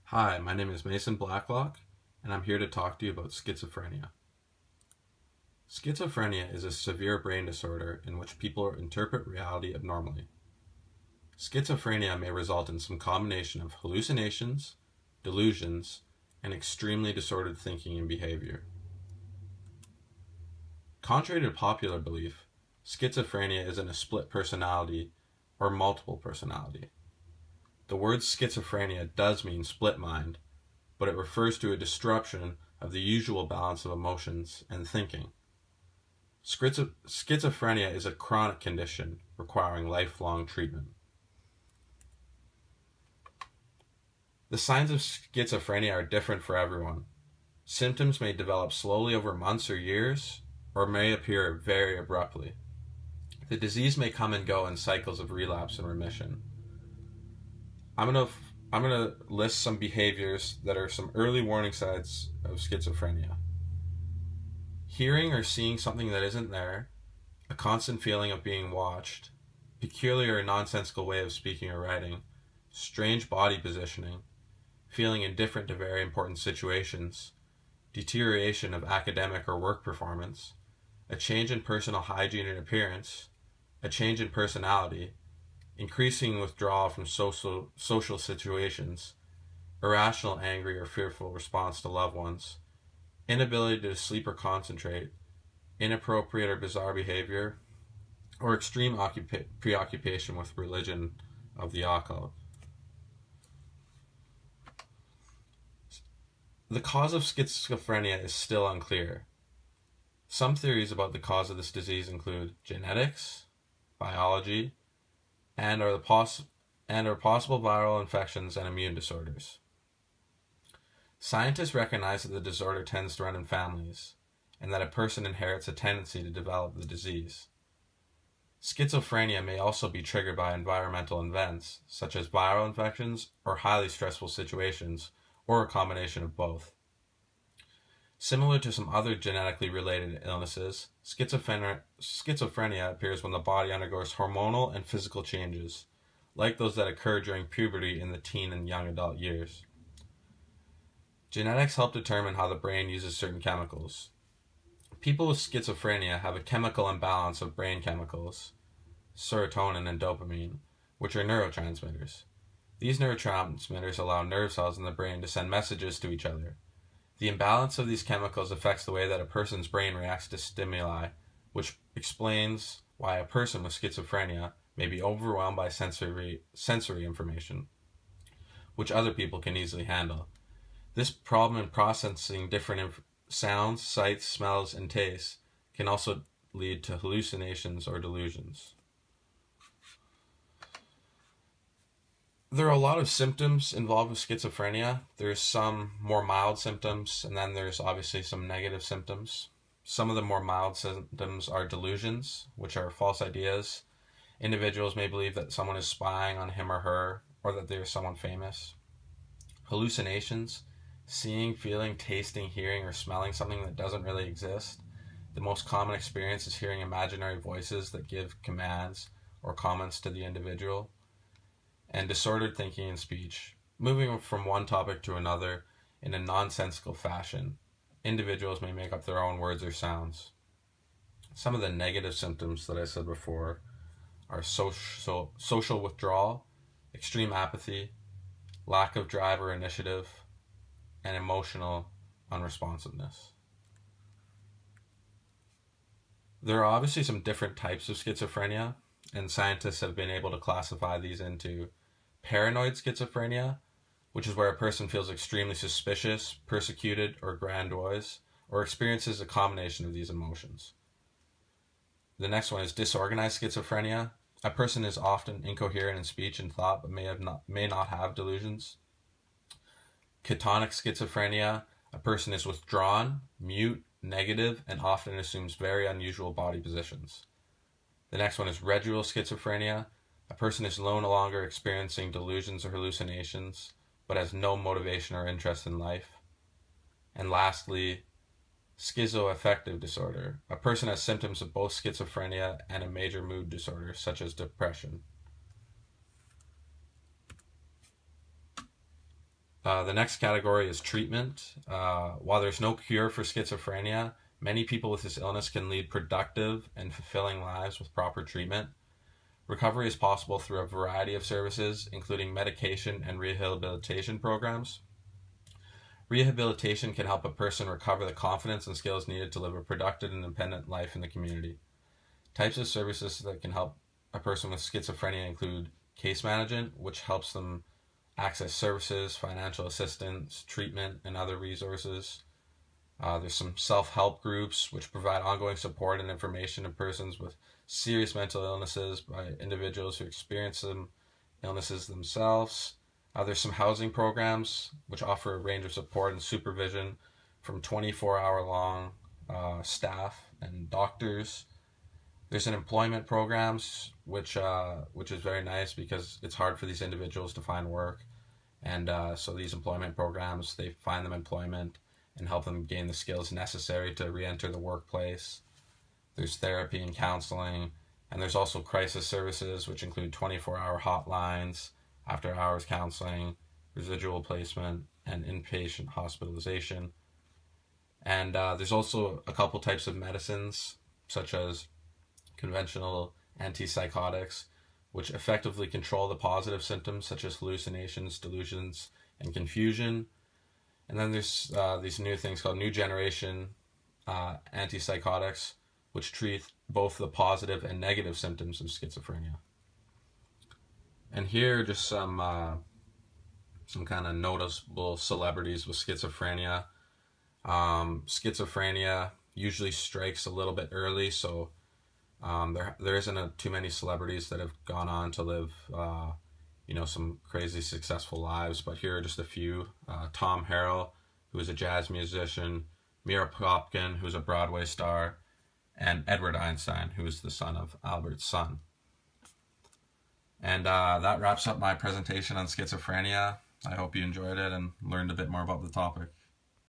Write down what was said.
Hi, my name is Mason Blacklock, and I'm here to talk to you about schizophrenia. Schizophrenia is a severe brain disorder in which people interpret reality abnormally. Schizophrenia may result in some combination of hallucinations, delusions, and extremely disordered thinking and behavior. Contrary to popular belief, schizophrenia isn't a split personality or multiple personality. The word schizophrenia does mean split mind, but it refers to a disruption of the usual balance of emotions and thinking. Schizophrenia is a chronic condition requiring lifelong treatment. The signs of schizophrenia are different for everyone. Symptoms may develop slowly over months or years, or may appear very abruptly. The disease may come and go in cycles of relapse and remission. I'm going to list some behaviors that are some early warning signs of schizophrenia. Hearing or seeing something that isn't there, a constant feeling of being watched, peculiar or nonsensical way of speaking or writing, strange body positioning, feeling indifferent to very important situations, deterioration of academic or work performance, a change in personal hygiene and appearance, a change in personality, increasing withdrawal from social situations, irrational, angry, or fearful response to loved ones, inability to sleep or concentrate, inappropriate or bizarre behavior, or extreme preoccupation with religion of the occult. The cause of schizophrenia is still unclear. Some theories about the cause of this disease include genetics, biology, and are possible viral infections and immune disorders. Scientists recognize that the disorder tends to run in families, and that a person inherits a tendency to develop the disease. Schizophrenia may also be triggered by environmental events, such as viral infections or highly stressful situations, or a combination of both. Similar to some other genetically related illnesses, schizophrenia appears when the body undergoes hormonal and physical changes, like those that occur during puberty in the teen and young adult years. Genetics help determine how the brain uses certain chemicals. People with schizophrenia have a chemical imbalance of brain chemicals, serotonin and dopamine, which are neurotransmitters. These neurotransmitters allow nerve cells in the brain to send messages to each other. The imbalance of these chemicals affects the way that a person's brain reacts to stimuli, which explains why a person with schizophrenia may be overwhelmed by sensory information, which other people can easily handle. This problem in processing different sounds, sights, smells, and tastes can also lead to hallucinations or delusions. There are a lot of symptoms involved with schizophrenia. There's some more mild symptoms, and then there's obviously some negative symptoms. Some of the more mild symptoms are delusions, which are false ideas. Individuals may believe that someone is spying on him or her, or that they are someone famous. Hallucinations, seeing, feeling, tasting, hearing, or smelling something that doesn't really exist. The most common experience is hearing imaginary voices that give commands or comments to the individual. And disordered thinking and speech, moving from one topic to another in a nonsensical fashion. Individuals may make up their own words or sounds. Some of the negative symptoms that I said before are social withdrawal, extreme apathy, lack of drive or initiative, and emotional unresponsiveness. There are obviously some different types of schizophrenia, and scientists have been able to classify these into paranoid schizophrenia, which is where a person feels extremely suspicious, persecuted, or grandiose, or experiences a combination of these emotions. The next one is disorganized schizophrenia. A person is often incoherent in speech and thought, but may not have delusions. Catatonic schizophrenia. A person is withdrawn, mute, negative, and often assumes very unusual body positions. The next one is residual schizophrenia. A person is no longer experiencing delusions or hallucinations, but has no motivation or interest in life. And lastly, schizoaffective disorder. A person has symptoms of both schizophrenia and a major mood disorder, such as depression. The next category is treatment. While there's no cure for schizophrenia, many people with this illness can lead productive and fulfilling lives with proper treatment. Recovery is possible through a variety of services, including medication and rehabilitation programs. Rehabilitation can help a person recover the confidence and skills needed to live a productive and independent life in the community. Types of services that can help a person with schizophrenia include case management, which helps them access services, financial assistance, treatment, and other resources. There's some self-help groups which provide ongoing support and information to persons with serious mental illnesses by individuals who experience some illnesses themselves. There's some housing programs which offer a range of support and supervision from 24-hour-long staff and doctors. There's an employment programs which is very nice because it's hard for these individuals to find work, and so these employment programs, they find them employment and help them gain the skills necessary to re-enter the workplace. There's therapy and counseling, and there's also crisis services which include 24-hour hotlines, after-hours counseling, residual placement, and inpatient hospitalization. And there's also a couple types of medicines, such as conventional antipsychotics, which effectively control the positive symptoms such as hallucinations, delusions, and confusion. And then there's these new things called new generation antipsychotics, which treat both the positive and negative symptoms of schizophrenia. And here are just some kind of noticeable celebrities with schizophrenia. Schizophrenia usually strikes a little bit early, so there isn't too many celebrities that have gone on to live some crazy successful lives, but here are just a few. Tom Harrell, who is a jazz musician, Mira Popkin, who's a Broadway star, and Edward Einstein, who is the son of Albert's son. And that wraps up my presentation on schizophrenia. I hope you enjoyed it and learned a bit more about the topic.